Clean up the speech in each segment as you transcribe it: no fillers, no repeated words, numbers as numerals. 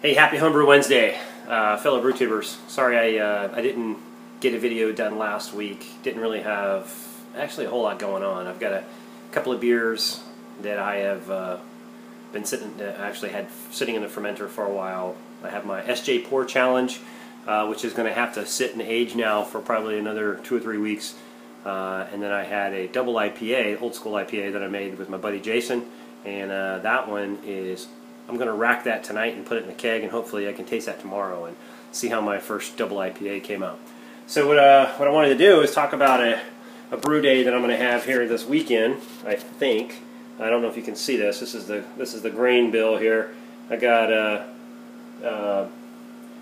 Hey, happy Homebrew Wednesday, fellow brew tubers. Sorry I didn't get a video done last week. Didn't really have actually a whole lot going on. I've got a couple of beers that I have been sitting in the fermenter for a while. I have my SJ Pour Challenge, which is going to have to sit and age now for probably another 2 or 3 weeks. And then I had a double IPA, old school IPA that I made with my buddy Jason, and that one is, I'm going to rack that tonight and put it in a keg, and hopefully I can taste that tomorrow and see how my first double IPA came out. So what I wanted to do is talk about a brew day that I'm going to have here this weekend. I think, I don't know if you can see this. This is the grain bill here. I got going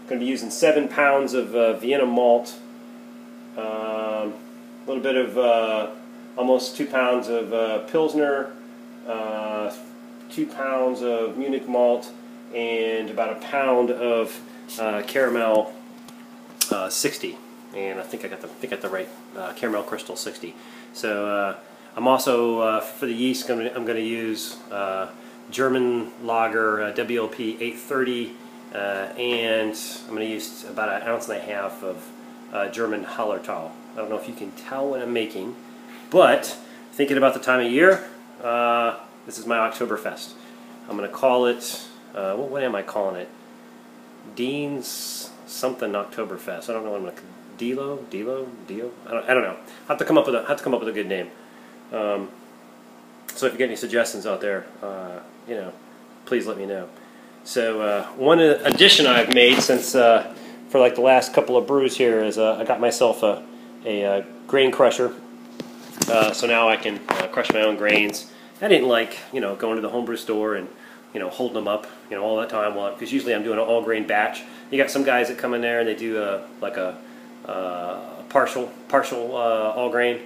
to be using 7 pounds of Vienna malt, a little bit of almost 2 pounds of Pilsner, 2 pounds of Munich malt, and about 1 pound of caramel 60. And I think I got the right caramel crystal 60. So I'm also for the yeast I'm going to use German lager WLP 830, and I'm going to use about 1.5 ounces of German Hallertau. I don't know if you can tell what I'm making, but thinking about the time of year, this is my Oktoberfest. I'm going to call it, what am I calling it? Dean's something Oktoberfest. I don't know what I'm going to, Dio? I don't know. I have to come up with a good name. So if you get any suggestions out there, you know, please let me know. So one addition I've made since for like the last couple of brews here is I got myself a grain crusher. So now I can crush my own grains. I didn't like, going to the homebrew store and, holding them up, all that time, because usually I'm doing an all-grain batch. You got some guys that come in there and they do like a partial all-grain,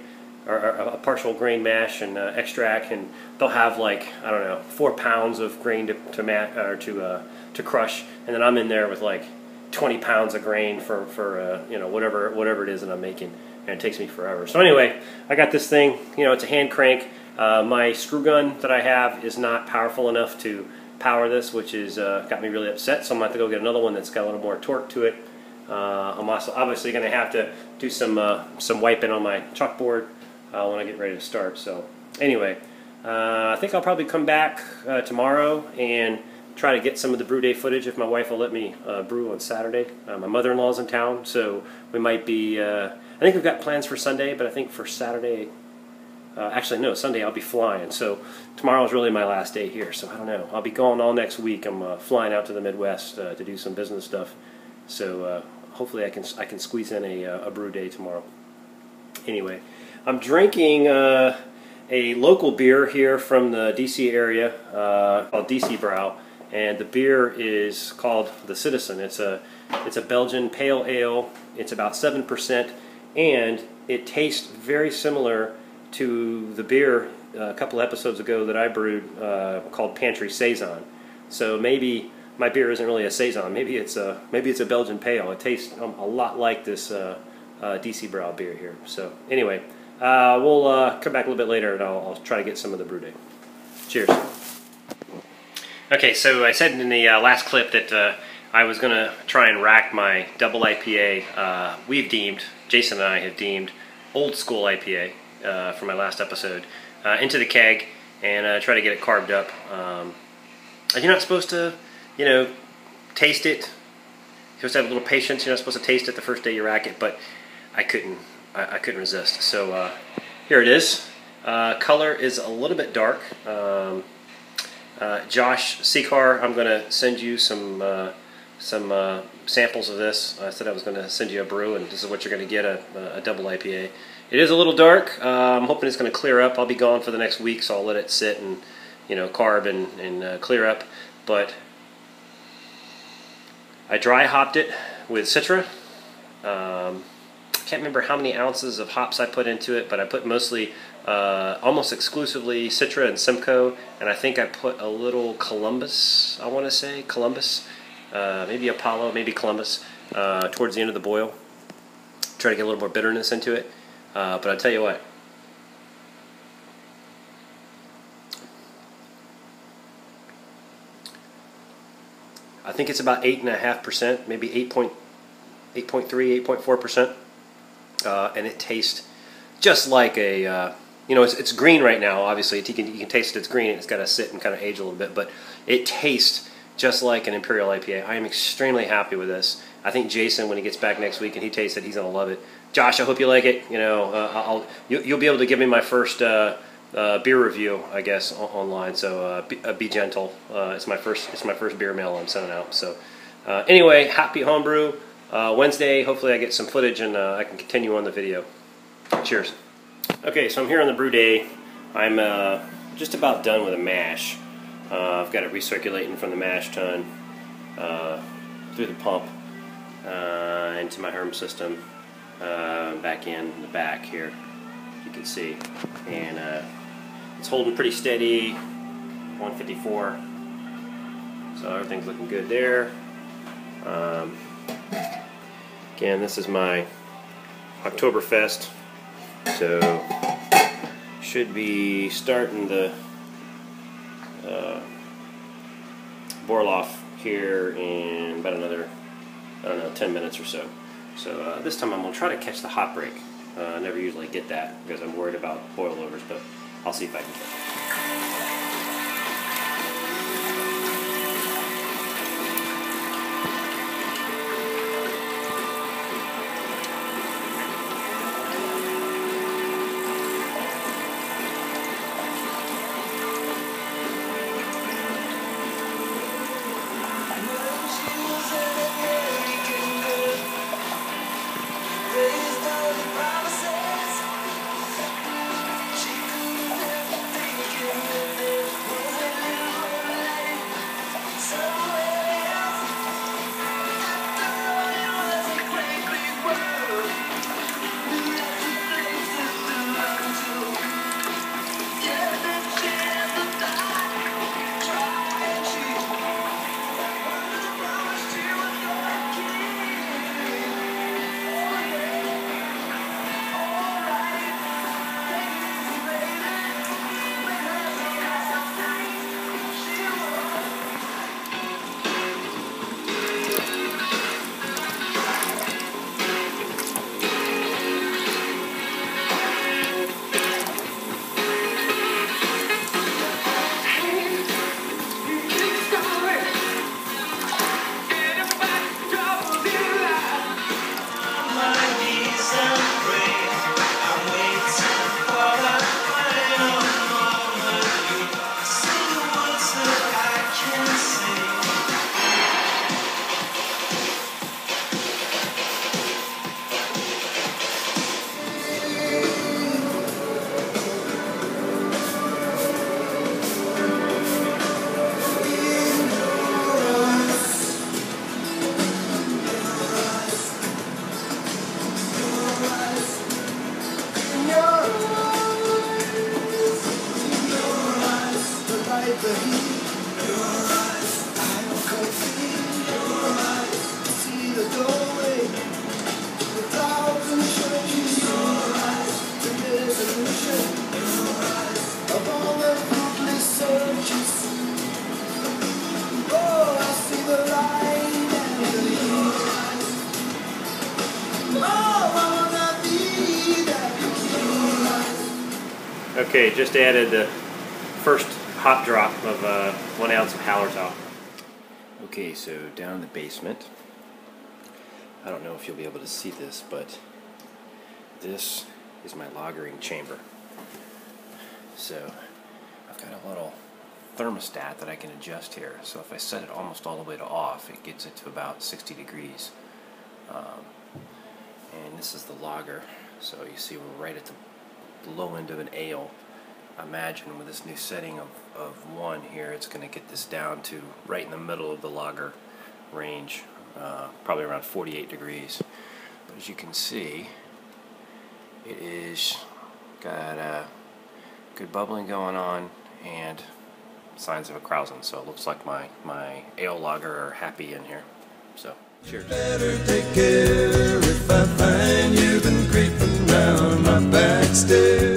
or a partial grain mash and extract, and they'll have like, I don't know, 4 pounds of grain to crush, and then I'm in there with like 20 pounds of grain for whatever it is that I'm making, and it takes me forever. So anyway, I got this thing. It's a hand crank. My screw gun that I have is not powerful enough to power this, which is got me really upset. So I'm going to have to go get another one that's got a little more torque to it. I'm also obviously going to have to do some wiping on my chalkboard when I get ready to start. So anyway, I think I'll probably come back tomorrow and try to get some of the brew day footage if my wife will let me brew on Saturday. My mother-in-law's in town, so we might be. I think we've got plans for Sunday, but I think for Saturday. Actually, no, Sunday I'll be flying, so tomorrow is really my last day here, so I don't know. I'll be gone all next week. I'm flying out to the Midwest to do some business stuff, so hopefully I can squeeze in a brew day tomorrow. Anyway, I'm drinking a local beer here from the DC area called DC Brow, and the beer is called the Citizen. It's a Belgian pale ale. It's about 7%, and it tastes very similar to the beer a couple episodes ago that I brewed called Pantry Saison. So maybe my beer isn't really a Saison. Maybe it's a Belgian pale. It tastes a lot like this DC Brow beer here. So anyway, we'll come back a little bit later and I'll try to get some of the brew day. Cheers. Okay, so I said in the last clip that I was going to try and rack my double IPA. Jason and I have deemed old school IPA from my last episode into the keg and try to get it carved up. You're not supposed to, taste it. You're supposed to have a little patience. You're not supposed to taste it the first day you rack it, but I couldn't resist. So here it is. Color is a little bit dark. Josh Sekar, I'm going to send you some samples of this. I said I was going to send you a brew, and this is what you're going to get, a double IPA. It is a little dark. I'm hoping it's going to clear up. I'll be gone for the next week, so I'll let it sit and carb and clear up. But I dry hopped it with Citra. Can't remember how many ounces of hops I put into it, but I put mostly, almost exclusively Citra and Simcoe, and I think I put a little Columbus, I want to say, maybe Apollo, maybe Columbus, towards the end of the boil. Try to get a little more bitterness into it. But I'll tell you what, I think it's about 8.5%, maybe 8.3, 8.4%, and it tastes just like a, you know, it's green right now. Obviously, you can taste it's green. It's got to sit and kind of age a little bit, but it tastes just like an Imperial IPA. I am extremely happy with this. I think Jason, when he gets back next week and he tastes it, he's gonna love it. Josh, I hope you like it. You know, you'll be able to give me my first beer review, I guess, online. So be gentle. It's my first beer mail I'm sending out. So anyway, happy homebrew Wednesday. Hopefully, I get some footage and I can continue on the video. Cheers. Okay, so I'm here on the brew day. I'm just about done with a mash. I've got it recirculating from the mash tun through the pump into my herm system, back in the back here, you can see, and it's holding pretty steady, 154, so everything's looking good there. Again, this is my Oktoberfest, so should be starting the Borloff here in about another, I don't know, 10 minutes or so. So this time I'm going to try to catch the hot break. I never usually get that because I'm worried about boilovers, but I'll see if I can catch it. Okay, just added the first hot drop of 1 ounce of Hallertau. Okay, so down in the basement, I don't know if you'll be able to see this, but this is my lagering chamber. So I've got a little thermostat that I can adjust here. So if I set it almost all the way to off, it gets it to about 60 degrees. And this is the lager. So you see we're right at the low end of an ale. I imagine with this new setting of 1 here, it's going to get this down to right in the middle of the lager range, probably around 48 degrees. But as you can see, it is got good bubbling going on and signs of a krausen, so it looks like my ale lager are happy in here. So cheers. Better take care if I find you've been creeping round my back stairs.